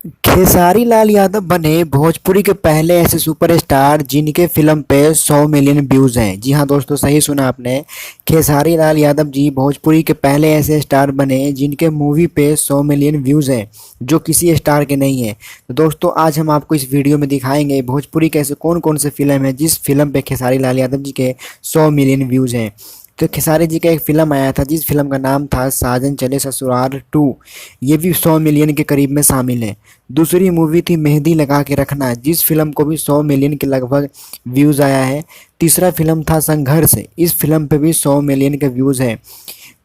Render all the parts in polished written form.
खेसारी लाल यादव बने भोजपुरी के पहले ऐसे सुपरस्टार जिनके फिल्म पे 100 मिलियन व्यूज हैं। जी हाँ दोस्तों, सही सुना आपने। खेसारी लाल यादव जी भोजपुरी के पहले ऐसे स्टार बने जिनके मूवी पे 100 मिलियन व्यूज हैं, जो किसी स्टार के नहीं है। तो दोस्तों, आज हम आपको इस वीडियो में दिखाएंगे भोजपुरी के ऐसे कौन कौन से फिल्म है जिस फिल्म पे खेसारी लाल यादव जी के 100 मिलियन व्यूज हैं। तो खेसारी जी का एक फिल्म आया था जिस फिल्म का नाम था साजन चले ससुराल 2। ये भी 100 मिलियन के करीब में शामिल है। दूसरी मूवी थी मेहंदी लगा के रखना, जिस फिल्म को भी 100 मिलियन के लगभग व्यूज आया है। तीसरा फिल्म था संघर्ष, इस फिल्म पे भी 100 मिलियन के व्यूज है।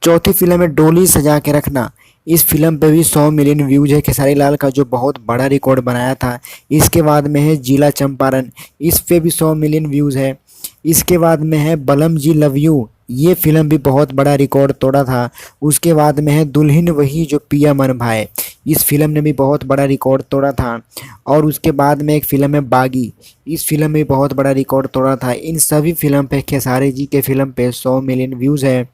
चौथी फिल्म है डोली सजा के रखना, इस फिल्म पे भी 100 मिलियन व्यूज है खेसारी लाल का, जो बहुत बड़ा रिकॉर्ड बनाया था। इसके बाद में है जिला चंपारण, इस पे भी 100 मिलियन व्यूज है। इसके बाद में है बलम जी लव यू, ये फिल्म भी बहुत बड़ा रिकॉर्ड तोड़ा था। उसके बाद में है दुल्हन वही जो पिया मन भाए, इस फिल्म ने भी बहुत बड़ा रिकॉर्ड तोड़ा था। और उसके बाद में एक फिल्म है बागी, इस फिल्म में बहुत बड़ा रिकॉर्ड तोड़ा था। इन सभी फिल्म पे खेसारी जी के फिल्म पे 100 मिलियन व्यूज़ है,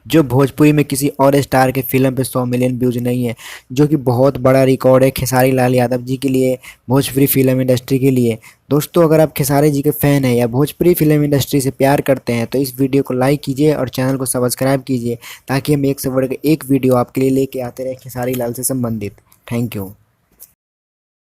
जो भोजपुरी में किसी और स्टार के फिल्म पे 100 मिलियन व्यूज नहीं है, जो कि बहुत बड़ा रिकॉर्ड है खेसारी लाल यादव जी के लिए, भोजपुरी फिल्म इंडस्ट्री के लिए। दोस्तों, अगर आप खेसारी जी के फ़ैन हैं या भोजपुरी फिल्म इंडस्ट्री से प्यार करते हैं तो इस वीडियो को लाइक कीजिए और चैनल को सब्सक्राइब कीजिए, ताकि हम एक से बढ़कर एक वीडियो आपके लिए लेके आते रहे खेसारी लाल से संबंधित। Thank you.